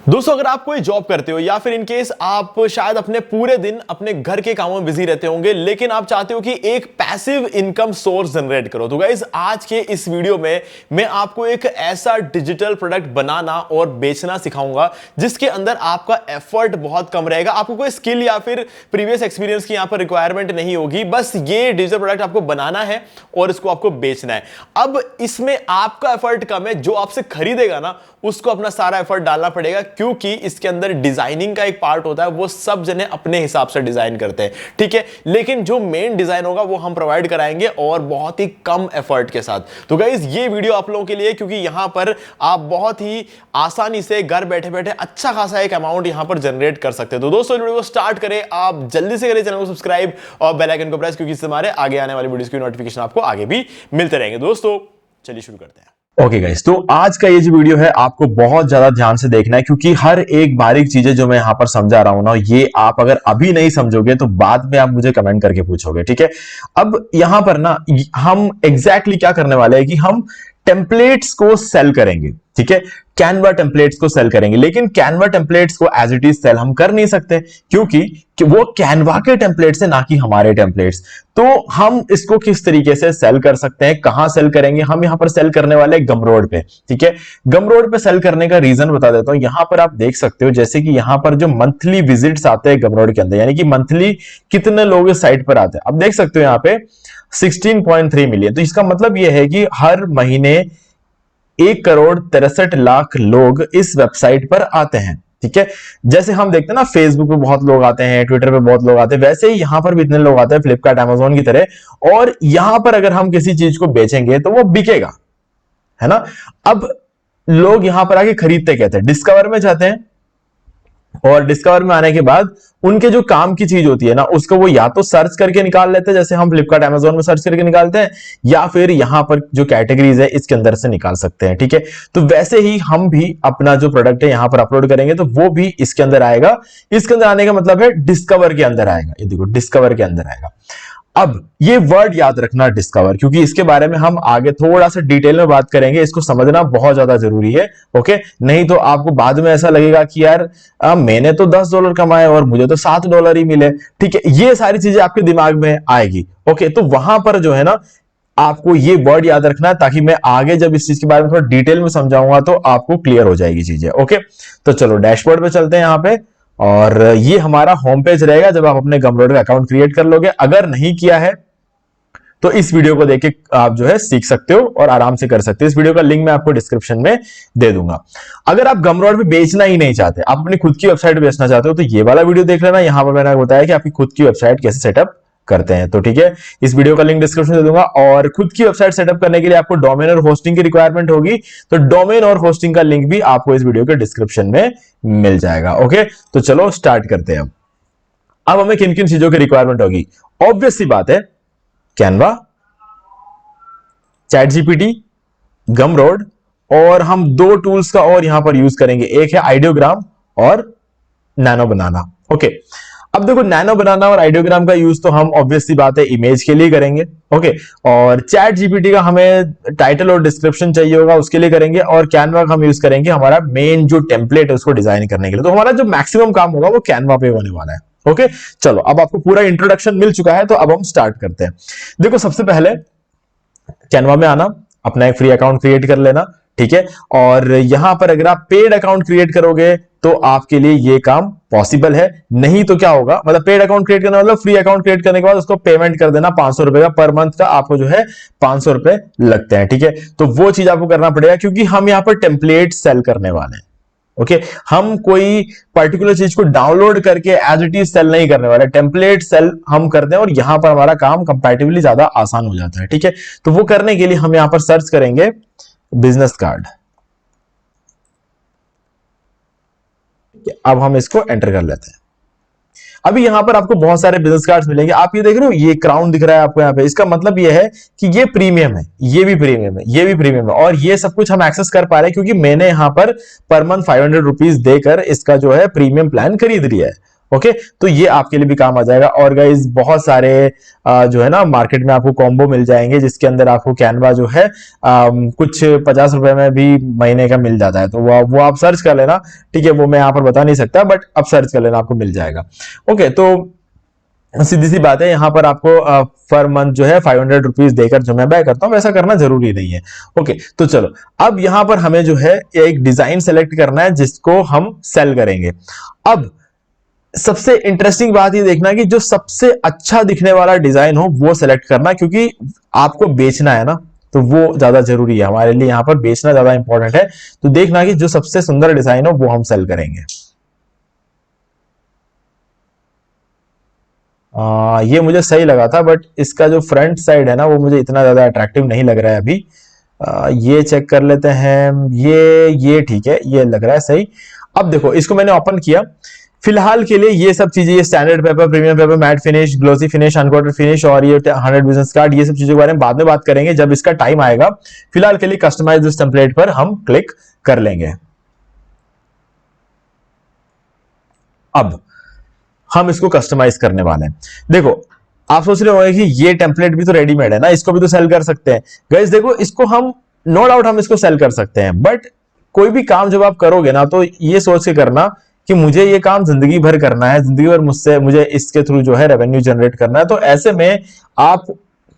दोस्तों, अगर आप कोई जॉब करते हो या फिर इनकेस आप शायद अपने पूरे दिन अपने घर के कामों में बिजी रहते होंगे, लेकिन आप चाहते हो कि एक पैसिव इनकम सोर्स जनरेट करो, तो गाइस आज के इस वीडियो में मैं आपको एक ऐसा डिजिटल प्रोडक्ट बनाना और बेचना सिखाऊंगा जिसके अंदर आपका एफर्ट बहुत कम रहेगा। आपको कोई स्किल या फिर प्रीवियस एक्सपीरियंस की यहां पर रिक्वायरमेंट नहीं होगी, बस ये डिजिटल प्रोडक्ट आपको बनाना है और इसको आपको बेचना है। अब इसमें आपका एफर्ट कम है, जो आपसे खरीदेगा ना उसको अपना सारा एफर्ट डालना पड़ेगा, क्योंकि इसके अंदर डिजाइनिंग का एक पार्ट होता है, वो सब जने अपने हिसाब से डिजाइन करते हैं, ठीक है। लेकिन जो मेन डिजाइन होगा वो हम प्रोवाइड कराएंगे और बहुत ही कम एफर्ट के साथ। तो गाइस ये वीडियो आप लोगों के लिए, क्योंकि यहां पर आप बहुत ही आसानी से घर बैठे बैठे अच्छा खासा एक अमाउंट यहां पर जनरेट कर सकते हैं। तो दोस्तों वीडियो को स्टार्ट करें, आप जल्दी से करें चैनल को सब्सक्राइब और बेल आइकन को प्रेस, क्योंकि इससे हमारे आगे आने वाली वीडियोस की नोटिफिकेशन आपको आगे भी मिलते रहेंगे। दोस्तों चलिए शुरू करते हैं। ओके गाइस, तो आज का ये जो वीडियो है आपको बहुत ज्यादा ध्यान से देखना है, क्योंकि हर एक बारीक चीजें जो मैं यहां पर समझा रहा हूं ना, ये आप अगर अभी नहीं समझोगे तो बाद में आप मुझे कमेंट करके पूछोगे, ठीक है। अब यहां पर ना हम एग्जैक्टली क्या करने वाले हैं कि हम टेम्पलेट्स को सेल करेंगे, ठीक है। कैनवा टेम्पलेट्स को सेल करेंगे, लेकिन कैनवा टेम्पलेट्स को एज इट इज सेल हम कर नहीं सकते, क्योंकि वो कैनवा के टेम्पलेट्स है, ना कि हमारे टेम्पलेट्स। तो हम इसको किस तरीके से सेल कर सकते हैं, कहां सेल करेंगे? हम यहां पर सेल करने वाले गमरोड पे, ठीक है। गमरोड पे सेल करने का रीजन बता देता हूं। यहां पर आप देख सकते हो, जैसे कि यहां पर जो मंथली विजिट्स आते हैं गमरोड के अंदर, यानी कि मंथली कितने लोग इस साइट पर आते हैं, आप देख सकते हो यहां पे 16.3 मिलियन। तो इसका मतलब यह है कि हर महीने 1,63,00,000 लोग इस वेबसाइट पर आते हैं, ठीक है। जैसे हम देखते हैं ना, फेसबुक पे बहुत लोग आते हैं, ट्विटर पे बहुत लोग आते हैं, वैसे ही यहां पर भी इतने लोग आते हैं, फ्लिपकार्ट अमेज़न की तरह। और यहां पर अगर हम किसी चीज को बेचेंगे तो वो बिकेगा, है ना। अब लोग यहां पर आके खरीदते कहते हैं, डिस्कवर में जाते हैं, और डिस्कवर में आने के बाद उनके जो काम की चीज होती है ना, उसको वो या तो सर्च करके निकाल लेते हैं, जैसे हम फ्लिपकार्ट अमेज़न में सर्च करके निकालते हैं, या फिर यहां पर जो कैटेगरीज है इसके अंदर से निकाल सकते हैं, ठीक है। तो वैसे ही हम भी अपना जो प्रोडक्ट है यहां पर अपलोड करेंगे तो वो भी इसके अंदर आएगा। इसके अंदर आने का मतलब है डिस्कवर के अंदर आएगा। ये देखो, डिस्कवर के अंदर आएगा। अब ये वर्ड याद रखना, डिस्कवर, क्योंकि इसके बारे में हम आगे थोड़ा सा डिटेल में बात करेंगे। इसको समझना बहुत ज्यादा जरूरी है, ओके। नहीं तो आपको बाद में ऐसा लगेगा कि यार मैंने तो $10 कमाए और मुझे तो $7 ही मिले, ठीक है। ये सारी चीजें आपके दिमाग में आएगी, ओके। तो वहां पर जो है ना, आपको ये वर्ड याद रखना है, ताकि मैं आगे जब इस चीज के बारे में थोड़ा डिटेल में समझाऊंगा तो आपको क्लियर हो जाएगी चीजें, ओके। तो चलो डैशबोर्ड पे चलते हैं यहां पे, और ये हमारा होम पेज रहेगा जब आप अपने गमरोड का अकाउंट क्रिएट कर लोगे। अगर नहीं किया है तो इस वीडियो को देख के आप जो है सीख सकते हो और आराम से कर सकते हो। इस वीडियो का लिंक मैं आपको डिस्क्रिप्शन में दे दूंगा। अगर आप गमरोड पे बेचना ही नहीं चाहते, आप अपनी खुद की वेबसाइट बेचना चाहते हो, तो ये वाला वीडियो देख लेना। यहां पर मैंने बताया कि आपकी खुद की वेबसाइट कैसे सेटअप करते हैं, तो ठीक है। इस वीडियो का लिंक डिस्क्रिप्शन में दे दूंगा। और खुद की वेबसाइट सेटअप करने के लिए आपको डोमेन और होस्टिंग की रिक्वायरमेंट होगी, तो डोमेन और होस्टिंग का लिंक भी आपको इस वीडियो के डिस्क्रिप्शन में मिल जाएगा, ओके। तो चलो स्टार्ट करते हैं। अब हमें किन किन चीजों की रिक्वायरमेंट होगी? ऑब्वियस सी बात है, कैनवा, चैट जीपीटी, गमरोड, और हम दो टूल्स का और यहां पर यूज करेंगे। एक है आइडियोग्राम और नैनो बनाना, ओके। अब देखो, नैनो बनाना और आइडियोग्राम का यूज तो हम ऑब्वियस सी बात है इमेज के लिए करेंगे, ओके। और चैट जीपीटी का हमें टाइटल और डिस्क्रिप्शन चाहिए होगा, उसके लिए करेंगे। और कैनवा का हम यूज करेंगे हमारा मेन जो टेम्पलेट है उसको डिजाइन करने के लिए। तो हमारा जो मैक्सिमम काम होगा वो कैनवा पे होने वाला है, ओके। चलो, अब आपको पूरा इंट्रोडक्शन मिल चुका है, तो अब हम स्टार्ट करते हैं। देखो, सबसे पहले कैनवा में आना, अपना एक फ्री अकाउंट क्रिएट कर लेना, ठीक है। और यहां पर अगर आप पेड अकाउंट क्रिएट करोगे तो आपके लिए ये काम पॉसिबल है। नहीं तो क्या होगा, मतलब पेड अकाउंट क्रिएट करना मतलब फ्री अकाउंट क्रिएट करने के बाद उसको पेमेंट कर देना 500 रुपए का पर मंथ का, आपको जो है 500 रुपए लगते हैं, ठीक है। तो वो चीज आपको करना पड़ेगा, क्योंकि हम यहां पर टेम्पलेट सेल करने वाले हैं, ओके। हम कोई पर्टिकुलर चीज को डाउनलोड करके एज इट इज सेल नहीं करने वाले, टेम्पलेट सेल हम करते हैं, और यहां पर हमारा काम कंपैरेटिवली ज्यादा आसान हो जाता है, ठीक है। तो वो करने के लिए हम यहां पर सर्च करेंगे बिजनेस कार्ड। अब हम इसको एंटर कर लेते हैं। अभी यहां पर आपको बहुत सारे बिजनेस कार्ड्स मिलेंगे। आप ये देख रहे हो, ये क्राउन दिख रहा है आपको यहाँ पे, इसका मतलब ये है कि ये प्रीमियम है, ये भी प्रीमियम है, ये भी प्रीमियम है, और ये सब कुछ हम एक्सेस कर पा रहे हैं क्योंकि मैंने यहां पर मंथ 500 रुपीज देकर इसका जो है प्रीमियम प्लान खरीद लिया है, ओके, तो ये आपके लिए भी काम आ जाएगा। और गाइज बहुत सारे जो है ना मार्केट में आपको कॉम्बो मिल जाएंगे जिसके अंदर आपको कैनवा जो है कुछ 50 रुपए में भी महीने का मिल जाता है, तो वो आप सर्च कर लेना, ठीक है। वो मैं यहाँ पर बता नहीं सकता, बट आप सर्च कर लेना, आपको मिल जाएगा। ओके, तो सीधी सी बात है, यहाँ पर आपको पर मंथ जो है 500 रुपीज देकर जो मैं बाय करता हूँ, वैसा करना जरूरी नहीं है। ओके, तो चलो अब यहाँ पर हमें जो है एक डिजाइन सेलेक्ट करना है जिसको हम सेल करेंगे। अब सबसे इंटरेस्टिंग बात ये देखना कि जो सबसे अच्छा दिखने वाला डिजाइन हो वो सेलेक्ट करना, क्योंकि आपको बेचना है ना, तो वो ज्यादा जरूरी है हमारे लिए, यहाँ पर बेचना ज्यादा इंपॉर्टेंट है। तो देखना कि जो सबसे सुंदर डिजाइन हो वो हम सेल करेंगे। ये मुझे सही लगा था, बट इसका जो फ्रंट साइड है ना वो मुझे इतना ज्यादा अट्रैक्टिव नहीं लग रहा है अभी। ये चेक कर लेते हैं, ये ठीक है, ये लग रहा है सही। अब देखो इसको मैंने ओपन किया, फिलहाल के लिए ये सब चीजें, ये standard paper, premium paper, matte finish, glossy finish, uncoated finish और ये 100 बिजनेस कार्ड, ये सब चीजों के बारे में बाद में बात करेंगे जब इसका टाइम आएगा। फिलहाल के लिए कस्टमाइज दिस टेम्पलेट पर हम क्लिक कर लेंगे। अब हम इसको कस्टमाइज करने वाले हैं। देखो आप सोच रहे होंगे कि ये टेम्पलेट भी तो रेडीमेड है ना, इसको भी तो सेल कर सकते हैं। गाइस देखो, इसको हम नो डाउट हम इसको सेल कर सकते हैं, बट कोई भी काम जब आप करोगे ना तो ये सोच के करना कि मुझे ये काम जिंदगी भर करना है, जिंदगी भर मुझे इसके थ्रू जो है रेवेन्यू जनरेट करना है। तो ऐसे में आप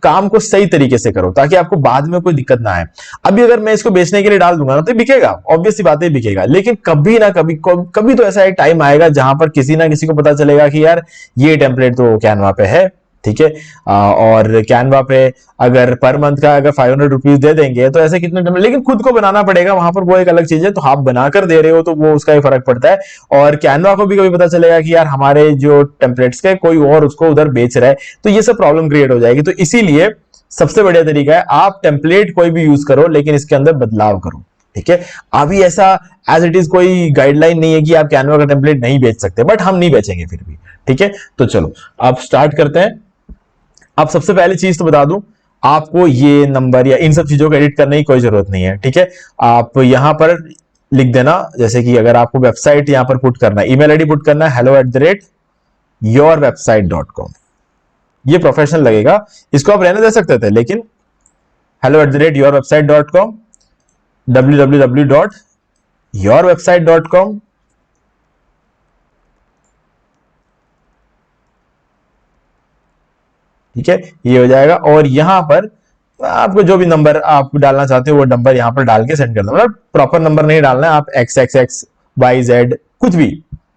काम को सही तरीके से करो ताकि आपको बाद में कोई दिक्कत ना आए। अभी अगर मैं इसको बेचने के लिए डाल दूंगा ना तो बिकेगा, ऑब्वियस सी बात है बिकेगा, लेकिन कभी ना कभी कभी तो ऐसा एक टाइम आएगा जहां पर किसी ना किसी को पता चलेगा कि यार ये टेम्पलेट तो कैनवा पे है, ठीक है। और कैनवा पे अगर पर मंथ का अगर 500 रुपीज दे देंगे तो ऐसे कितने टेम्पलेट, लेकिन खुद को बनाना पड़ेगा वहां पर, वो एक अलग चीज है। तो आप बनाकर दे रहे हो तो वो उसका ही फर्क पड़ता है। और कैनवा को भी कभी पता चलेगा कि यार हमारे जो टेम्पलेट्स के कोई और उसको उधर बेच रहा है, तो ये सब प्रॉब्लम क्रिएट हो जाएगी। तो इसीलिए सबसे बढ़िया तरीका है आप टेम्पलेट कोई भी यूज करो लेकिन इसके अंदर बदलाव करो, ठीक है। अभी ऐसा एज इट इज कोई गाइडलाइन नहीं है कि आप कैनवा का टेम्पलेट नहीं बेच सकते, बट हम नहीं बेचेंगे फिर भी, ठीक है। तो चलो अब स्टार्ट करते हैं। अब सबसे पहली चीज तो बता दूं, आपको ये नंबर या इन सब चीजों को एडिट करने की कोई जरूरत नहीं है, ठीक है। आप यहां पर लिख देना, जैसे कि अगर आपको वेबसाइट यहां पर पुट करना है, ईमेल आईडी पुट करना है hello@yourwebsite.com। ये प्रोफेशनल लगेगा, इसको आप रहने दे सकते थे, लेकिन hello@yourwebsite.com, www.yourwebsite.com, ठीक है, ये हो जाएगा। और यहां पर आपको जो भी नंबर आप डालना चाहते हो वो नंबर यहां पर डाल के सेंड कर दो। मतलब प्रॉपर नंबर नहीं डालना है, आप XXXYZ कुछ भी,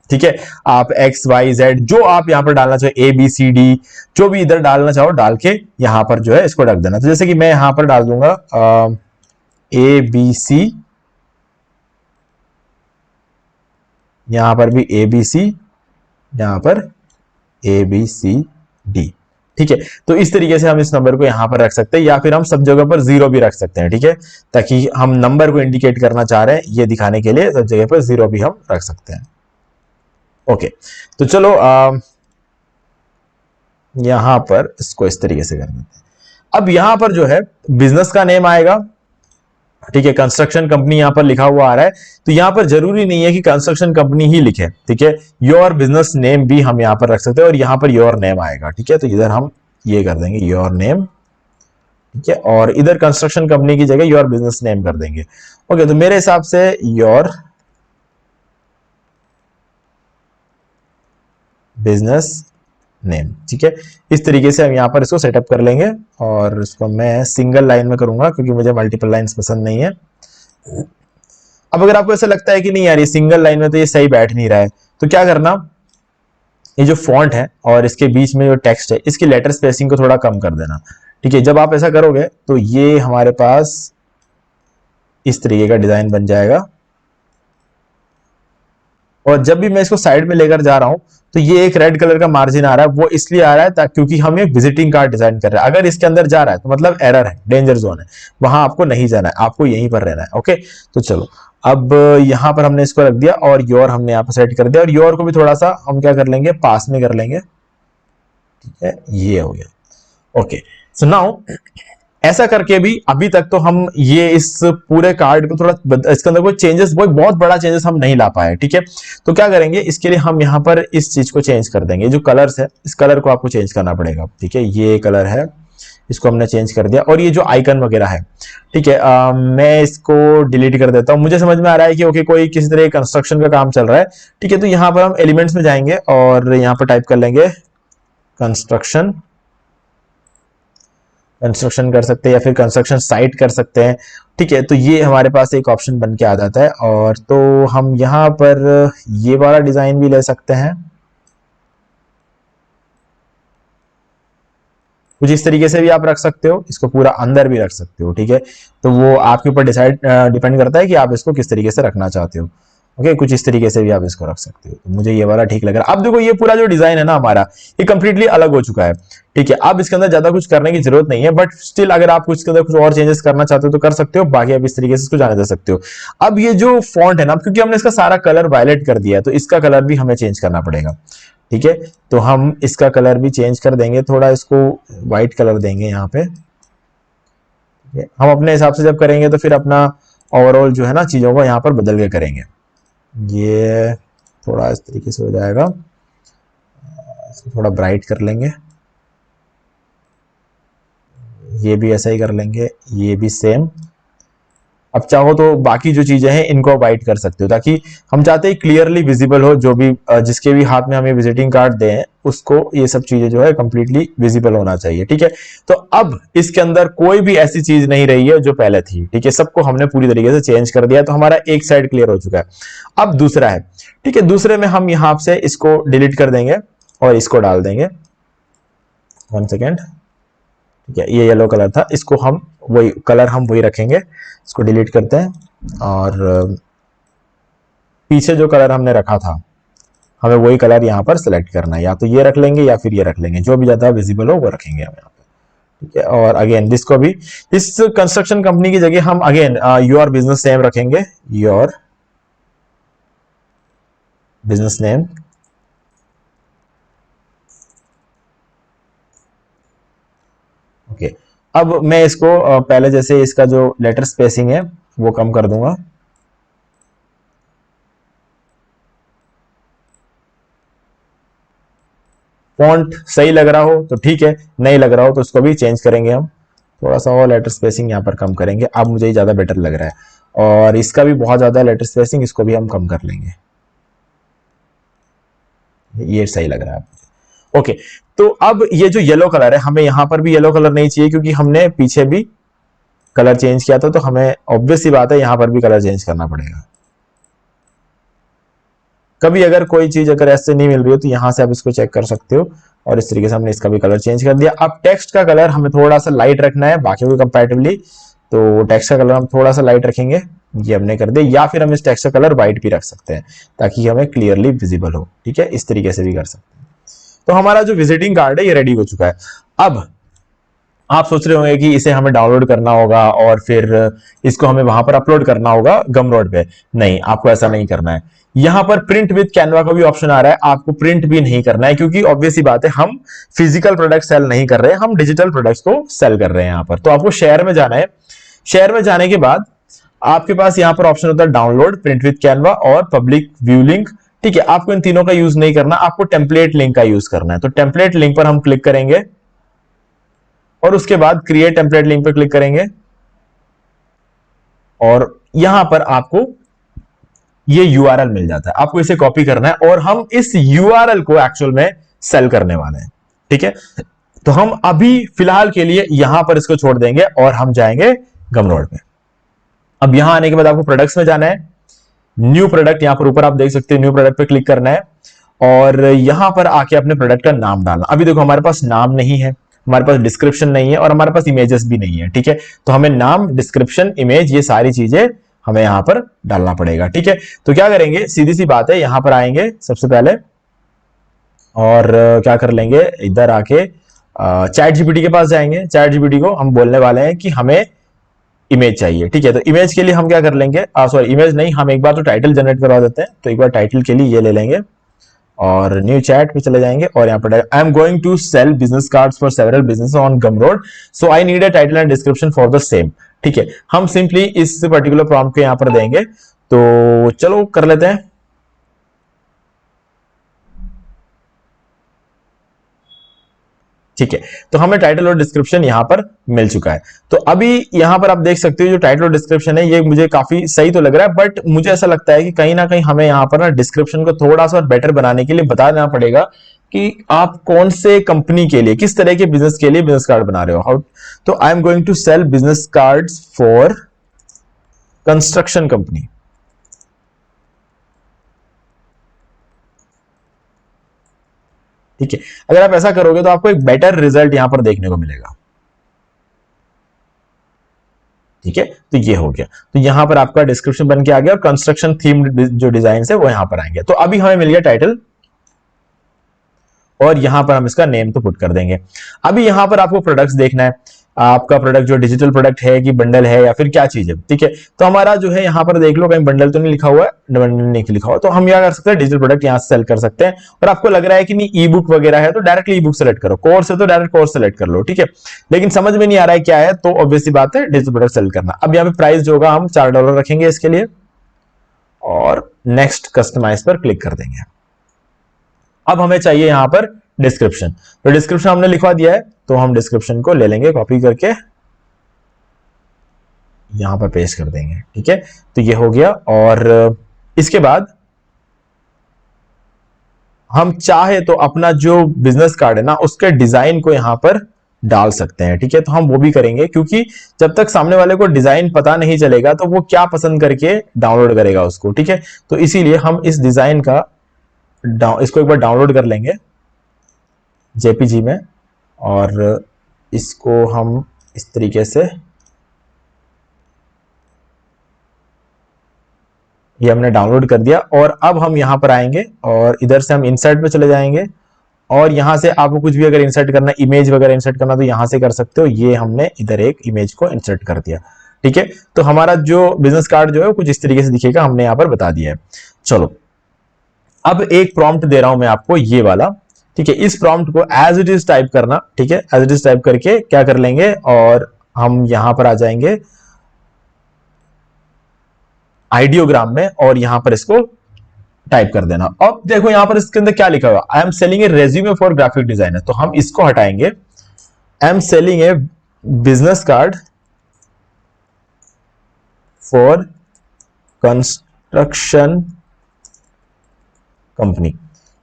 ठीक है। आप XYZ जो आप यहां पर डालना चाहो, ABCD जो भी इधर डालना चाहो डाल के यहां पर जो है इसको रख देना। तो जैसे कि मैं यहां पर डाल दूंगा ABC, यहां पर भी ABC, यहां पर ABCD, ठीक है। तो इस तरीके से हम इस नंबर को यहां पर रख सकते हैं, या फिर हम सब जगह पर 0 भी रख सकते हैं, ठीक है, ताकि हम नंबर को इंडिकेट करना चाह रहे हैं ये दिखाने के लिए सब जगह पर 0 भी हम रख सकते हैं। ओके, तो चलो यहां पर इसको इस तरीके से कर देते हैं। अब यहां पर जो है बिजनेस का नेम आएगा, ठीक है। कंस्ट्रक्शन कंपनी यहां पर लिखा हुआ आ रहा है, तो यहां पर जरूरी नहीं है कि कंस्ट्रक्शन कंपनी ही लिखे, ठीक है। योर बिजनेस नेम भी हम यहां पर रख सकते हैं और यहां पर योर नेम आएगा, ठीक है। तो इधर हम ये कर देंगे योर नेम, ठीक है, और इधर कंस्ट्रक्शन कंपनी की जगह योर बिजनेस नेम कर देंगे। ओके, तो मेरे हिसाब से योर बिजनेस नेम, ठीक है। इस तरीके से हम यहां पर इसको सेटअप कर लेंगे और इसको मैं सिंगल लाइन में करूंगा क्योंकि मुझे मल्टीपल लाइंस पसंद नहीं है। अब अगर आपको ऐसा लगता है कि नहीं यार ये सिंगल लाइन में तो ये सही बैठ नहीं रहा है, तो क्या करना, ये जो फॉन्ट है और इसके बीच में जो टेक्स्ट है इसकी लेटर स्पेसिंग को थोड़ा कम कर देना, ठीक है। जब आप ऐसा करोगे तो ये हमारे पास इस तरीके का डिजाइन बन जाएगा। और जब भी मैं इसको साइड में लेकर जा रहा हूं तो ये एक रेड कलर का मार्जिन आ रहा है, वो इसलिए आ रहा है क्योंकि हम एक विजिटिंग कार्ड डिजाइन कर रहे हैं। अगर इसके अंदर जा रहा है तो मतलब एरर है, डेंजर जोन है, वहां आपको नहीं जाना है, आपको यहीं पर रहना है। ओके, तो चलो अब यहां पर हमने इसको रख दिया और योर हमने यहां पर सेट कर दिया, और योर को भी थोड़ा सा हम क्या कर लेंगे, पास में कर लेंगे, ठीक है। ये हो गया। ओके, सो नाउ ऐसा करके भी अभी तक तो हम ये इस पूरे कार्ड को थोड़ा इसके अंदर कोई चेंजेस, बहुत बड़ा चेंजेस हम नहीं ला पाए, ठीक है। तो क्या करेंगे, इसके लिए हम यहाँ पर इस चीज को चेंज कर देंगे, जो कलर्स है इस कलर को आपको चेंज करना पड़ेगा, ठीक है। ये कलर है, इसको हमने चेंज कर दिया, और ये जो आइकन वगैरह है, ठीक है, मैं इसको डिलीट कर देता हूं। मुझे समझ में आ रहा है कि ओके कोई किसी तरह कंस्ट्रक्शन का काम चल रहा है, ठीक है। तो यहां पर हम एलिमेंट्स में जाएंगे और यहां पर टाइप कर लेंगे कंस्ट्रक्शन कर सकते हैं, या फिर कंस्ट्रक्शन साइट कर सकते हैं, ठीक है। तो ये हमारे पास एक ऑप्शन बन के आ जाता है, और तो हम यहां पर ये वाला डिजाइन भी ले सकते हैं, कुछ इस तरीके से भी आप रख सकते हो, इसको पूरा अंदर भी रख सकते हो, ठीक है। तो वो आपके ऊपर डिपेंड करता है कि आप इसको किस तरीके से रखना चाहते हो, ओके। कुछ इस तरीके से भी आप इसको रख सकते हो। तो मुझे ये वाला ठीक लग रहा है। अब देखो ये पूरा जो डिजाइन है ना हमारा, ये कंप्लीटली अलग हो चुका है, ठीक है। अब इसके अंदर ज्यादा कुछ करने की जरूरत नहीं है, बट स्टिल अगर आप कुछ के अंदर कुछ और चेंजेस करना चाहते हो तो कर सकते हो, बाकी आप इस तरीके से इसको जाने दे सकते हो। अब ये जो फॉन्ट है ना, क्योंकि हमने इसका सारा कलर वायलेट कर दिया है, तो इसका कलर भी हमें चेंज करना पड़ेगा, ठीक है। तो हम इसका कलर भी चेंज कर देंगे, थोड़ा इसको व्हाइट कलर देंगे यहाँ पे, हम अपने हिसाब से जब करेंगे तो फिर अपना ओवरऑल जो है ना चीजों को यहाँ पर बदल के करेंगे। ये थोड़ा इस तरीके से हो जाएगा, इसको थोड़ा ब्राइट कर लेंगे, ये भी ऐसा ही कर लेंगे, ये भी सेम। अब चाहो तो बाकी जो चीजें हैं इनको वाइट कर सकते हो, ताकि हम चाहते हैं क्लियरली विजिबल हो, जो भी जिसके भी हाथ में हमें विजिटिंग कार्ड दें उसको ये सब चीजें जो है कंप्लीटली विजिबल होना चाहिए, ठीक है। तो अब इसके अंदर कोई भी ऐसी चीज नहीं रही है जो पहले थी, ठीक है। सबको हमने पूरी तरीके से चेंज कर दिया, तो हमारा एक साइड क्लियर हो चुका है। अब दूसरा है, ठीक है। दूसरे में हम यहां से इसको डिलीट कर देंगे और इसको डाल देंगे, 1 सेकेंड, ठीक है। ये येलो कलर था, इसको हम वही कलर हम वही रखेंगे, इसको डिलीट करते हैं, और पीछे जो कलर हमने रखा था हमें वही कलर यहाँ पर सिलेक्ट करना है, या तो ये रख लेंगे या फिर ये रख लेंगे, जो भी ज्यादा विजिबल हो वो रखेंगे हम यहाँ पे, ठीक है। और अगेन जिसको भी इस कंस्ट्रक्शन कंपनी की जगह हम अगेन योर बिजनेस नेम रखेंगे, योर बिजनेस नेम, ओके। अब मैं इसको पहले जैसे इसका जो लेटर स्पेसिंग है वो कम कर दूंगा, फॉन्ट सही लग रहा हो तो ठीक है, नहीं लग रहा हो तो उसको भी चेंज करेंगे हम, थोड़ा सा और लेटर स्पेसिंग यहाँ पर कम करेंगे। अब मुझे ये ज्यादा बेटर लग रहा है, और इसका भी बहुत ज्यादा लेटर स्पेसिंग, इसको भी हम कम कर लेंगे, ये सही लग रहा है, ओके। तो अब ये जो येलो कलर है, हमें यहां पर भी येलो कलर नहीं चाहिए, क्योंकि हमने पीछे भी कलर चेंज किया था, तो हमें ऑब्वियस सी बात है यहां पर भी कलर चेंज करना पड़ेगा। कभी अगर कोई चीज अगर ऐसे नहीं मिल रही हो तो यहां से आप इसको चेक कर सकते हो, और इस तरीके से हमने इसका भी कलर चेंज कर दिया। अब टेक्स्ट का कलर हमें थोड़ा सा लाइट रखना है बाकी के कंपैरेटिवली, तो टेक्स्ट का कलर हम थोड़ा सा लाइट रखेंगे, ये हमने कर दिया। या फिर हम इस टेक्स्ट का कलर व्हाइट भी रख सकते हैं ताकि हमें क्लियरली विजिबल हो, ठीक है। इस तरीके से भी कर सकते हैं। तो हमारा जो विजिटिंग कार्ड है ये रेडी हो चुका है। अब आप सोच रहे होंगे कि इसे हमें डाउनलोड करना होगा और फिर इसको हमें वहां पर अपलोड करना होगा गमरोड पे। नहीं, आपको ऐसा नहीं करना है। यहां पर प्रिंट विद कैनवा का भी ऑप्शन आ रहा है, आपको प्रिंट भी नहीं करना है, क्योंकि ऑब्वियस सी बात है हम फिजिकल प्रोडक्ट सेल नहीं कर रहे हैं, हम डिजिटल प्रोडक्ट्स को सेल कर रहे हैं यहां पर। तो आपको शेयर में जाना है, शेयर में जाने के बाद आपके पास यहां पर ऑप्शन होता है डाउनलोड, प्रिंट विद कैनवा और पब्लिक व्यू लिंक, ठीक है। आपको इन तीनों का यूज नहीं करना, आपको टेम्पलेट लिंक का यूज करना है। तो टेम्पलेट लिंक पर हम क्लिक करेंगे और उसके बाद क्रिएट टेम्पलेट लिंक पर क्लिक करेंगे, और यहां पर आपको ये यूआरएल मिल जाता है, आपको इसे कॉपी करना है और हम इस यूआरएल को एक्चुअल में सेल करने वाले हैं, ठीक है। तो हम अभी फिलहाल के लिए यहां पर इसको छोड़ देंगे और हम जाएंगे गमरोड पे। अब यहां आने के बाद आपको प्रोडक्ट्स में जाना है, न्यू प्रोडक्ट, यहां पर ऊपर आप देख सकते हैं न्यू प्रोडक्ट पे क्लिक करना है, और यहां पर आके अपने प्रोडक्ट का नाम डालना। अभी देखो हमारे पास नाम नहीं है, हमारे पास डिस्क्रिप्शन नहीं है, और हमारे पास इमेजेस भी नहीं है, ठीक है। तो हमें नाम, डिस्क्रिप्शन, इमेज, ये सारी चीजें हमें यहां पर डालना पड़ेगा, ठीक है। तो क्या करेंगे, सीधी सी बात है, यहां पर आएंगे सबसे पहले और क्या कर लेंगे, इधर आके चैट जीपीटी के पास जाएंगे। चैट जीपीटी को हम बोलने वाले हैं कि हमें इमेज चाहिए, ठीक है। तो इमेज के लिए हम क्या कर लेंगे, सॉरी इमेज नहीं, हम एक बार तो टाइटल जनरेट करवा देते हैं। तो एक बार टाइटल के लिए ये ले लेंगे और न्यू चैट पे चले जाएंगे और यहाँ पर I am going to sell business cards for several business on Gumroad, so I need a title and description for the same. ठीक है, हम सिंपली इस पर्टिकुलर प्रॉम्प्ट को यहाँ पर देंगे। तो चलो कर लेते हैं। ठीक है, तो हमें टाइटल और डिस्क्रिप्शन यहां पर मिल चुका है। तो अभी यहां पर आप देख सकते हो जो टाइटल और डिस्क्रिप्शन है ये मुझे काफी सही तो लग रहा है, बट मुझे ऐसा लगता है कि कहीं ना कहीं हमें यहां पर ना डिस्क्रिप्शन को थोड़ा सा बेटर बनाने के लिए बता देना पड़ेगा कि आप कौन से कंपनी के लिए, किस तरह के बिजनेस के लिए बिजनेस कार्ड बना रहे हो। हाउ, तो I am going to sell business cards for construction company. ठीक है, अगर आप ऐसा करोगे तो आपको एक बेटर रिजल्ट यहां पर देखने को मिलेगा। ठीक है, तो ये हो गया। तो यहां पर आपका डिस्क्रिप्शन बन के आ गया और कंस्ट्रक्शन थीम जो डिजाइन है वो यहां पर आएंगे। तो अभी हमें मिल गया टाइटल और यहां पर हम इसका नेम तो पुट कर देंगे। अभी यहां पर आपको प्रोडक्ट्स देखना है, आपका प्रोडक्ट जो डिजिटल प्रोडक्ट है कि बंडल है या फिर क्या चीज है। ठीक है, तो हमारा जो है यहां पर देख लो कहीं बंडल तो नहीं लिखा हुआ है, बंडल नहीं लिखा हुआ, तो हम क्या कर सकते हैं डिजिटल प्रोडक्ट यहां से सेल कर सकते हैं। और आपको लग रहा है कि नहीं ई बुक वगैरह है तो डायरेक्टली ई बुक सेलेक्ट करो, कोर्स है तो डायरेक्ट कोर्स सेलेक्ट कर लो। ठीक है, लेकिन समझ में नहीं आ रहा है क्या है तो ऑब्वियसली बात है डिजिटल प्रोडक्ट सेल करना। अब यहाँ पे प्राइस जो होगा हम $4 रखेंगे इसके लिए और नेक्स्ट कस्टमाइज पर क्लिक कर देंगे। अब हमें चाहिए यहां पर डिस्क्रिप्शन, तो डिस्क्रिप्शन हमने लिखवा दिया है तो हम डिस्क्रिप्शन को ले लेंगे कॉपी करके यहां पर पेस्ट कर देंगे। ठीक है, तो ये हो गया। और इसके बाद हम चाहे तो अपना जो बिजनेस कार्ड है ना उसके डिजाइन को यहां पर डाल सकते हैं। ठीक है, तो हम वो भी करेंगे क्योंकि जब तक सामने वाले को डिजाइन पता नहीं चलेगा तो वो क्या पसंद करके डाउनलोड करेगा उसको। ठीक है, तो इसीलिए हम इस डिजाइन का इसको एक बार डाउनलोड कर लेंगे जेपीजी में और इसको हम इस तरीके से, ये हमने डाउनलोड कर दिया। और अब हम यहां पर आएंगे और इधर से हम इंसर्ट पे चले जाएंगे और यहां से आपको कुछ भी अगर इंसर्ट करना, इमेज वगैरह इंसर्ट करना तो यहां से कर सकते हो। ये हमने इधर एक इमेज को इंसर्ट कर दिया। ठीक है, तो हमारा जो बिजनेस कार्ड जो है कुछ इस तरीके से दिखेगा, हमने यहां पर बता दिया है। चलो अब एक प्रॉम्प्ट दे रहा हूं मैं आपको ये वाला। ठीक है, इस प्रॉम्प्ट को एज इट इज टाइप करना। ठीक है, एज इट इज टाइप करके क्या कर लेंगे और हम यहां पर आ जाएंगे आइडियोग्राम में और यहां पर इसको टाइप कर देना। अब देखो यहां पर इसके अंदर क्या लिखा हुआ, I am selling A resume for graphic designer, तो हम इसको हटाएंगे। I am selling A business card for construction company.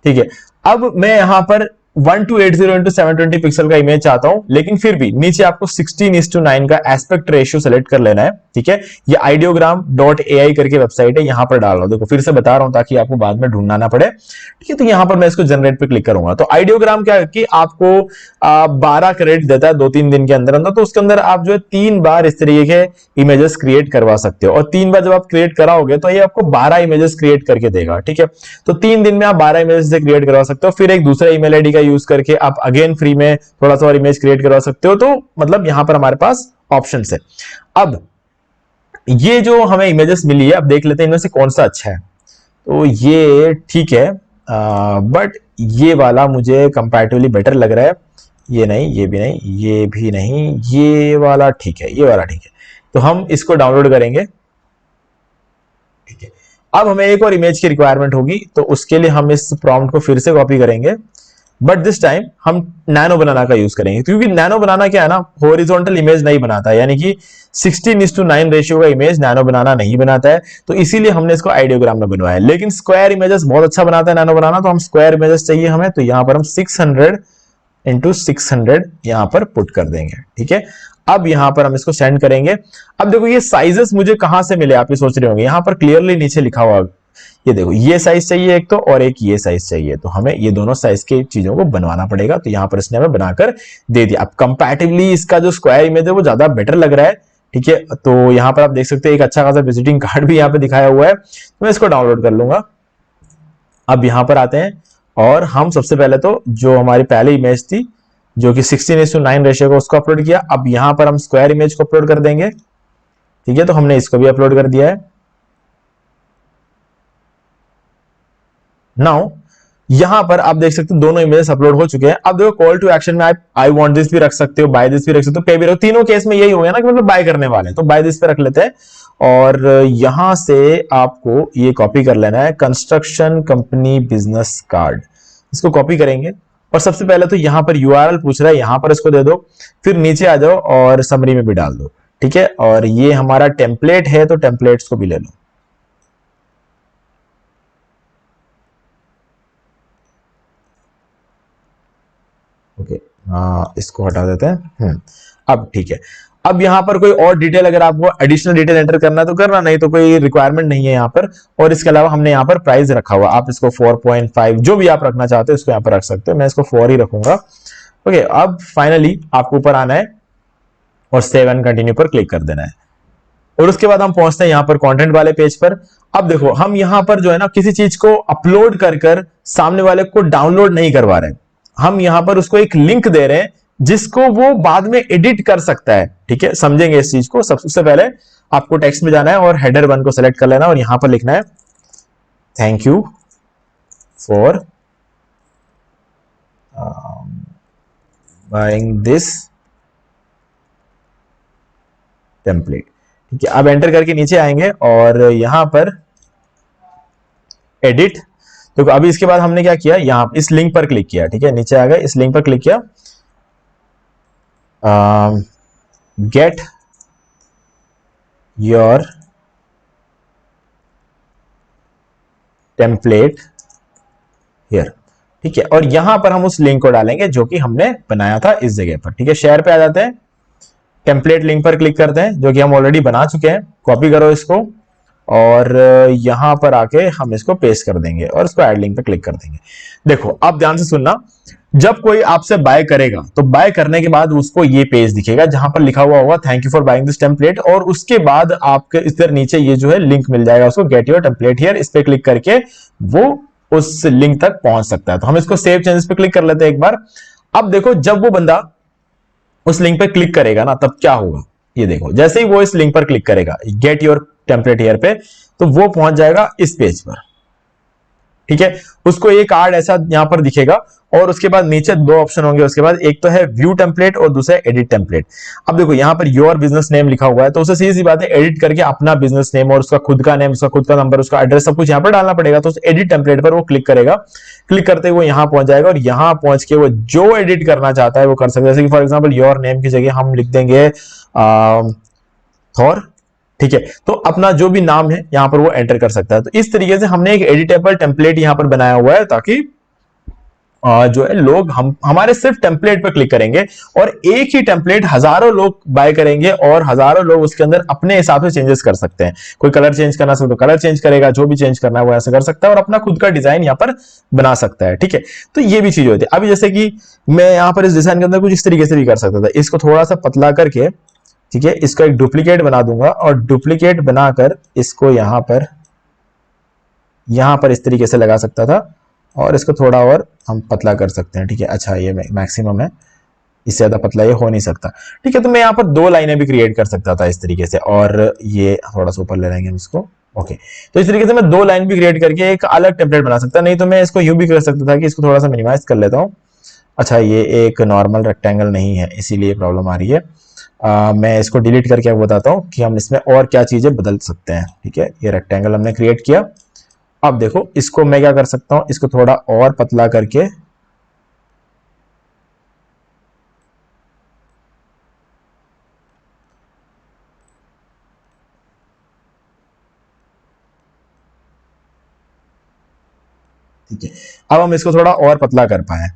ठीक है, अब मैं यहां पर 1280x720 पिक्सल का इमेज चाहता हूं, लेकिन फिर भी नीचे आपको 16:9 का एस्पेक्ट रेशियो सेलेक्ट कर लेना है। ठीक है, ये ideogram.ai करके वेबसाइट है, यहां पर डाल रहा हूं। देखो फिर से बता रहा हूं ताकि आपको बाद में ढूंढना ना पड़े। ठीक है, तो यहां पर मैं इसको जनरेट पे क्लिक करूंगा तो आइडियोग्राम क्या है कि आपको 12 क्रेडिट देता है 2-3 दिन के अंदर अंदर। तो उसके अंदर आप जो है 3 बार इस तरीके के इमेजेस क्रिएट करवा सकते हो और 3 बार जब आप क्रिएट कराओगे तो ये आपको 12 इमेजेस क्रिएट करके देगा। ठीक है, तो 3 दिन में आप 12 इमेजेस से क्रिएट करवा सकते हो। फिर एक दूसरा ईमेल आईडी का यूज करके आप अगेन फ्री में थोड़ा सा और इमेज क्रिएट करवा सकते हो। तो मतलब यहां पर हमारे पास ऑप्शन है। अब ये जो हमें इमेजेस मिली है, अब देख लेते हैं इनमें से कौन सा अच्छा है। तो ये ठीक है, बट ये वाला मुझे कंपैरेटिवली बेटर लग रहा है। ये नहीं, ये भी नहीं, ये भी नहीं, ये वाला ठीक है, ये वाला ठीक है। तो हम इसको डाउनलोड करेंगे। ठीक है, अब हमें एक और इमेज की रिक्वायरमेंट होगी तो उसके लिए हम इस प्रॉम्प्ट को फिर से कॉपी करेंगे, बट दिस टाइम हम नैनो बनाना का यूज करेंगे क्योंकि नैनो बनाना क्या है ना, हॉरिजॉन्टल इमेज नहीं बनाता है, यानी कि 16:9 रेशियो का इमेज नैनो बनाना नहीं बनाता है। तो इसीलिए हमने इसको आइडियोग्राम में बनवाया है। लेकिन स्क्वायर इमेजेस बहुत अच्छा बनाता है नैनो बनाना, तो हम स्क्वायर इमेजेस चाहिए हमें, तो यहां पर हम 600x600 यहां पर पुट कर देंगे। ठीक है, अब यहां पर हम इसको सेंड करेंगे। अब देखो ये साइजेस मुझे कहां से मिले, आप ये सोच रहे होंगे, यहां पर क्लियरली नीचे लिखा हुआ, ये देखो ये साइज चाहिए एक तो और एक ये साइज चाहिए, तो हमें ये दोनों साइज की चीजों को बनवाना पड़ेगा। तो यहां पर इसने हमें बनाकर दे दिया। अब कंपैरेटिवली इसका जो स्क्वायर इमेज है वो ज्यादा बेटर लग रहा है। ठीक है, तो यहां पर आप देख सकते हैं एक अच्छा खासा विजिटिंग कार्ड भी यहां पे दिखाया हुआ है, तो मैं इसको डाउनलोड कर लूंगा। अब यहां पर आते हैं और हम सबसे पहले तो जो हमारी पहली इमेज थी जो कि 16:9 रेशियो का, उसको अपलोड किया। अब यहां पर हम स्क्वायर इमेज को अपलोड कर देंगे। ठीक है, तो हमने इसको भी अपलोड कर दिया है। नाउ यहां पर आप देख सकते हो दोनों इमेजेस अपलोड हो चुके हैं। अब देखो कॉल टू एक्शन में आप आई वांट दिस भी रख सकते हो, बाय दिस भी रख सकते हो, पे भी रख, तीनों केस में यही हो गया ना कि मतलब बाय करने वाले हैं, तो बाय दिस पे रख लेते हैं। और यहां से आपको ये कॉपी कर लेना है, कंस्ट्रक्शन कंपनी बिजनेस कार्ड, इसको कॉपी करेंगे और सबसे पहले तो यहां पर यूआरएल पूछ रहा है, यहां पर इसको दे दो, फिर नीचे आ जाओ और समरी में भी डाल दो, ठीक है। और ये हमारा टेम्पलेट है तो टेम्पलेट्स को भी ले लो। ओके, हाँ इसको हटा देते हैं। अब ठीक है। अब यहां पर कोई और डिटेल अगर आपको एडिशनल डिटेल एंटर करना है तो करना, नहीं तो कोई रिक्वायरमेंट नहीं है यहाँ पर। और इसके अलावा हमने यहाँ पर प्राइस रखा हुआ, आप इसको 4.5 जो भी आप रखना चाहते हो इसको यहाँ पर रख सकते हो, मैं इसको 4 ही रखूंगा। ओके, अब फाइनली आपको ऊपर आना है और सेव एंड कंटिन्यू पर क्लिक कर देना है। और उसके बाद हम पहुंचते हैं यहाँ पर कंटेंट वाले पेज पर। अब देखो हम यहाँ पर जो है ना किसी चीज को अपलोड कर कर सामने वाले को डाउनलोड नहीं करवा रहे, हम यहाँ पर उसको एक लिंक दे रहे हैं जिसको वो बाद में एडिट कर सकता है, ठीक है। समझेंगे इस चीज को। सबसे पहले आपको टेक्स्ट में जाना है और हेडर 1 को सेलेक्ट कर लेना और यहां पर लिखना है thank you for buying this template, ठीक है। अब एंटर करके नीचे आएंगे और यहां पर एडिट, तो अभी इसके बाद हमने क्या किया, यहां इस लिंक पर क्लिक किया, ठीक है। नीचे आ गए, इस लिंक पर क्लिक किया, गेट योर टेम्पलेट हियर, ठीक है। और यहां पर हम उस लिंक को डालेंगे जो कि हमने बनाया था इस जगह पर, ठीक है। शेयर पे आ जाते हैं, टेम्पलेट लिंक पर क्लिक करते हैं जो कि हम ऑलरेडी बना चुके हैं, कॉपी करो इसको और यहां पर आके हम इसको पेस्ट कर देंगे और इसको ऐड लिंक पे क्लिक कर देंगे। देखो आप ध्यान से सुनना, जब कोई आपसे बाय करेगा तो बाय करने के बाद उसको ये पेज दिखेगा जहां पर लिखा हुआ होगा thank you for buying this template, और उसके बाद आपके इधर नीचे ये जो है लिंक मिल जाएगा उसको, गेट योर टेम्पलेट हियर, इस पे क्लिक करके वो उस लिंक तक पहुंच सकता है। तो हम इसको सेव चेंजेस पे क्लिक कर लेते हैं एक बार। अब देखो जब वो बंदा उस लिंक पे क्लिक करेगा ना तब क्या होगा, ये देखो जैसे ही वो इस लिंक पर क्लिक करेगा गेट योर टेम्पलेट हियर पे, तो वो पहुंच जाएगा इस पेज पर, ठीक है। उसको एक कार्ड ऐसा यहां पर दिखेगा और उसके बाद नीचे 2 ऑप्शन होंगे उसके बाद, एक तो है व्यू टेम्पलेट और दूसरा एडिट टेम्पलेट। अब देखो यहां पर योर बिजनेस नेम लिखा हुआ है तो उसे सीधी सी बात है एडिट करके अपना बिजनेस नेम और उसका खुद का नेम, उसका खुद का नंबर, उसका एड्रेस सब कुछ यहां पर डालना पड़ेगा। तो उस एडिट टेम्पलेट पर वो क्लिक करेगा, क्लिक करते हुए यहां पहुंच जाएगा और यहां पहुंच के वो जो एडिट करना चाहता है वो कर सकता है। जैसे कि फॉर एग्जाम्पल योर नेम की जगह हम लिख देंगे थॉर, ठीक है। तो अपना जो भी नाम है यहां पर वो एंटर कर सकता है। तो इस तरीके से हमने एक एडिटेबल टेम्पलेट यहां पर बनाया हुआ है ताकि जो है लोग हमारे सिर्फ टेम्पलेट पर क्लिक करेंगे और एक ही टेम्पलेट हजारों लोग बाय करेंगे और हजारों लोग उसके अंदर अपने हिसाब से चेंजेस कर सकते हैं। कोई कलर चेंज करना चाहे तो कलर चेंज करेगा, जो भी चेंज करना है वो ऐसे कर सकता है और अपना खुद का डिजाइन यहां पर बना सकता है, ठीक है। तो ये भी चीज होती है। अभी जैसे कि मैं यहां पर इस डिजाइन के अंदर कुछ इस तरीके से भी कर सकता था, इसको थोड़ा सा पतला करके, ठीक है, इसका एक डुप्लीकेट बना दूंगा और डुप्लीकेट बनाकर इसको यहां पर इस तरीके से लगा सकता था और इसको थोड़ा और हम पतला कर सकते हैं, ठीक है। अच्छा ये मैक्सिमम है, इससे ज्यादा पतला ये हो नहीं सकता, ठीक है। तो मैं यहाँ पर 2 लाइनें भी क्रिएट कर सकता था इस तरीके से और ये थोड़ा सा ऊपर ले लेंगे हम इसको, ओके। तो इस तरीके से मैं 2 लाइन भी क्रिएट करके एक अलग टेम्पलेट बना सकता, नहीं तो मैं इसको यूं भी कर सकता था कि इसको थोड़ा सा मिनिमाइज कर लेता हूँ। अच्छा ये एक नॉर्मल रेक्टेंगल नहीं है इसीलिए प्रॉब्लम आ रही है। मैं इसको डिलीट करके बताता हूँ कि हम इसमें और क्या चीजें बदल सकते हैं, ठीक है। ये रेक्टेंगल हमने क्रिएट किया। अब देखो इसको मैं क्या कर सकता हूं, इसको थोड़ा और पतला करके ठीक है। अब हम इसको थोड़ा और पतला कर पाए,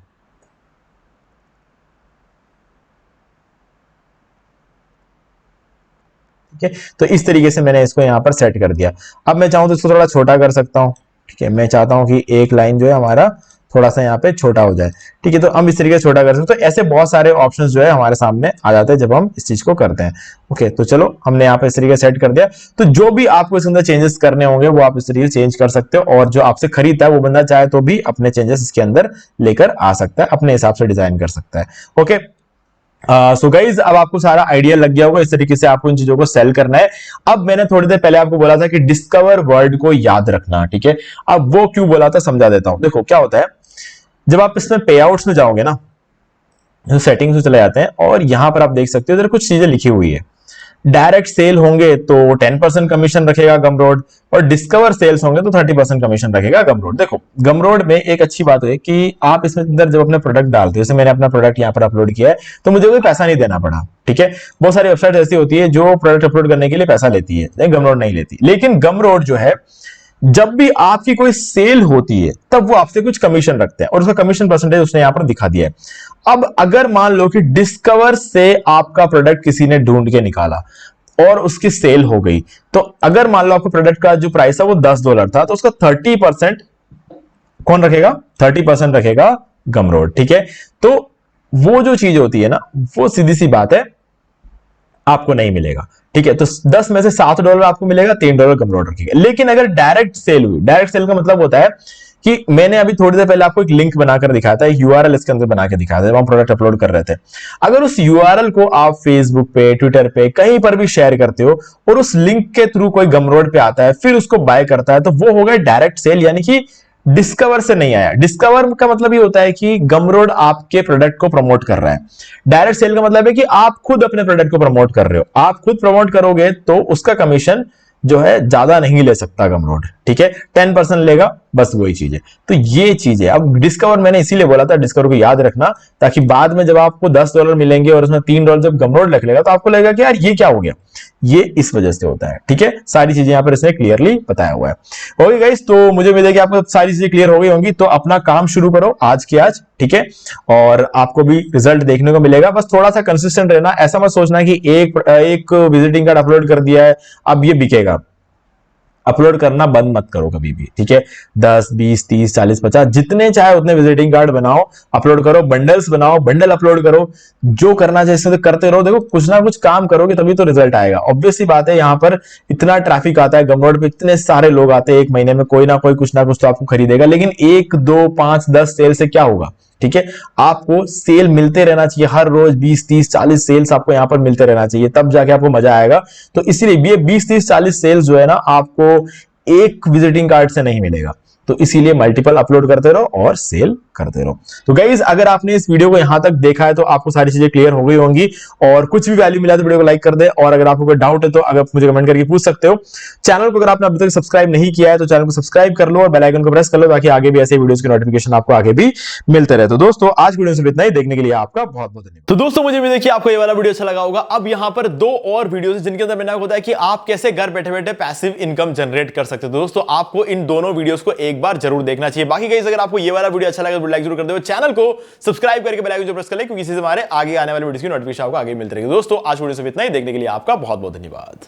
ठीक है। तो इस तरीके से मैंने इसको यहां पर सेट कर दिया। अब मैं चाहूं तो इसको थोड़ा छोटा कर सकता हूं, ठीक है। मैं चाहता हूं कि एक लाइन जो है हमारा थोड़ा सा यहाँ पे छोटा हो जाए, ठीक है। तो हम इस तरीके से छोटा कर सकते हैं। तो ऐसे बहुत सारे ऑप्शंस जो है हमारे सामने आ जाते हैं जब हम इस चीज को करते हैं, ओके। तो चलो हमने यहाँ पे इस तरीके से सेट कर दिया। तो जो भी आपको इसके अंदर चेंजेस करने होंगे वो आप इस तरीके से चेंज कर सकते हो और जो आपसे खरीदता है वो बंदा चाहे तो भी अपने चेंजेस इसके अंदर लेकर आ सकता है, अपने हिसाब से डिजाइन कर सकता है, ओके। सो गाइज अब आपको सारा आइडिया लग गया होगा इस तरीके से आपको इन चीजों को सेल करना है। अब मैंने थोड़ी देर पहले आपको बोला था कि डिस्कवर वर्ड को याद रखना, ठीक है। अब वो क्यों बोला था समझा देता हूं। देखो क्या होता है, जब आप इसमें पे आउट्स में जाओगे ना, सेटिंग्स में चले जाते हैं और यहां पर आप देख सकते हो इधर कुछ चीजें लिखी हुई है। डायरेक्ट सेल होंगे तो 10% कमीशन रखेगा गमरोड, और डिस्कवर सेल्स होंगे तो 30% कमीशन रखेगा गमरोड। देखो गमरोड में एक अच्छी बात है कि आप इसमें अंदर जब अपने प्रोडक्ट डालते हो, जैसे मैंने अपना प्रोडक्ट यहाँ पर अपलोड किया है तो मुझे कोई पैसा नहीं देना पड़ा, ठीक है। बहुत सारी वेबसाइट ऐसी होती है जो प्रोडक्ट अपलोड करने के लिए पैसा लेती है, गमरोड नहीं लेती। लेकिन गमरोड जो है, जब भी आपकी कोई सेल होती है तब वो आपसे कुछ कमीशन रखते हैं, और उसका कमीशन परसेंटेज उसने यहां पर दिखा दिया है। अब अगर मान लो कि डिस्कवर से आपका प्रोडक्ट किसी ने ढूंढ के निकाला और उसकी सेल हो गई, तो अगर मान लो आपको प्रोडक्ट का जो प्राइस था वो $10 था, तो उसका 30% कौन रखेगा? 30% रखेगा गमरोड, ठीक है। तो वो जो चीज होती है ना, वो सीधी सी बात है आपको नहीं मिलेगा, ठीक है। तो 10 में से $7 आपको मिलेगा, $3 गमरोड रखेगा। लेकिन अगर डायरेक्ट सेल हुई, डायरेक्ट सेल का मतलब होता है कि मैंने अभी थोड़ी देर पहले आपको एक लिंक बनाकर दिखाया था, यूआरएल इसके अंदर बना के दिखाया था जब हम प्रोडक्ट अपलोड कर रहे थे। अगर उस यूआरएल को आप फेसबुक पे, ट्विटर पे, कहीं पर भी शेयर करते हो और उस लिंक के थ्रू कोई गमरोड पे आता है फिर उसको बाय करता है, तो वो हो गया डायरेक्ट सेल, यानी कि डिस्कवर से नहीं आया। डिस्कवर का मतलब ये होता है कि गमरोड आपके प्रोडक्ट को प्रमोट कर रहा है। डायरेक्ट सेल का मतलब है कि आप खुद अपने प्रोडक्ट को प्रमोट कर रहे हो। आप खुद प्रमोट करोगे तो उसका कमीशन जो है ज्यादा नहीं ले सकता गमरोड, ठीक है, 10% लेगा, बस वही चीज है। तो ये चीज है। अब डिस्कवर मैंने इसीलिए बोला था डिस्कवर को याद रखना, ताकि बाद में जब आपको $10 मिलेंगे और उसमें $3 जब गमरोड रख लेगा तो आपको लगेगा कि यार ये क्या हो गया। ये इस वजह से होता है, ठीक है। सारी चीजें यहां पर इसने क्लियरली बताया हुआ है। ओके गाइस, तो मुझे उम्मीद है कि आपको सारी चीजें क्लियर हो गई होंगी। तो अपना काम शुरू करो आज के आज, ठीक है, और आपको भी रिजल्ट देखने को मिलेगा। बस थोड़ा सा कंसिस्टेंट रहना, ऐसा मत सोचना कि एक विजिटिंग कार्ड अपलोड कर दिया है अब ये बिकेगा। अपलोड करना बंद मत करो कभी भी, ठीक है। 10, 20, 30, 40, 50 जितने चाहे उतने विजिटिंग कार्ड बनाओ, अपलोड करो, बंडल्स बनाओ, बंडल अपलोड करो, जो करना चाहिए इसमें तो करते रहो। देखो कुछ ना कुछ काम करोगे तभी तो रिजल्ट आएगा। ऑब्वियस सी बात है, यहाँ पर इतना ट्रैफिक आता है गमरोड पे, इतने सारे लोग आते हैं, एक महीने में कोई ना कोई कुछ ना कुछ तो आपको खरीदेगा। लेकिन 1, 2, 5, 10 सेल से क्या होगा, ठीक है। आपको सेल मिलते रहना चाहिए, हर रोज 20, 30, 40 सेल्स आपको यहां पर मिलते रहना चाहिए, तब जाके आपको मजा आएगा। तो इसीलिए ये 20, 30, 40 सेल्स जो है ना, आपको एक विजिटिंग कार्ड से नहीं मिलेगा। तो इसीलिए मल्टीपल अपलोड करते रहो और सेल करते रहो। तो गाइस, अगर आपने इस वीडियो को यहां तक देखा है तो आपको सारी चीजें क्लियर हो गई होंगी, और कुछ भी वैल्यू मिला तो वीडियो को लाइक कर दे, और अगर आपको कोई डाउट है तो अगर मुझे कमेंट करके पूछ सकते हो। चैनल को अगर आपने अभी तक सब्सक्राइब नहीं किया है तो चैनल को सब्सक्राइब कर लो और बेल आइकन को प्रेस कर लो, ताकि आगे भी ऐसे वीडियोस की नोटिफिकेशन आपको आगे भी मिलते रहे। तो दोस्तों, आज वीडियो से इतना ही, देखने के लिए आपका बहुत बहुत धन्यवाद। तो दोस्तों, मुझे भी देखिए आपको ये वाला वीडियो अच्छा लगा होगा। अब यहाँ पर 2 और वीडियोस जिनके अंदर मैंने आपको बताया कि आप कैसे घर बैठे बैठे पैसिव इनकम जनरेट कर सकते हो। दोस्तों, आपको इन दोनों वीडियोस को एक बार जरूर देखना चाहिए। बाकी गाइस, अगर आपको ये वाला वीडियो अच्छा लगा तो लाइक जरूर कर दो, चैनल को सब्सक्राइब करके बेल आइकन को प्रेस कर ले, क्योंकि इससे हमारे आगे आने वाले वीडियोस की नोटिफिकेशन आपको आगे मिलती रहेगी। दोस्तों, आज वीडियो से इतना ही, देखने के लिए आपका बहुत बहुत धन्यवाद।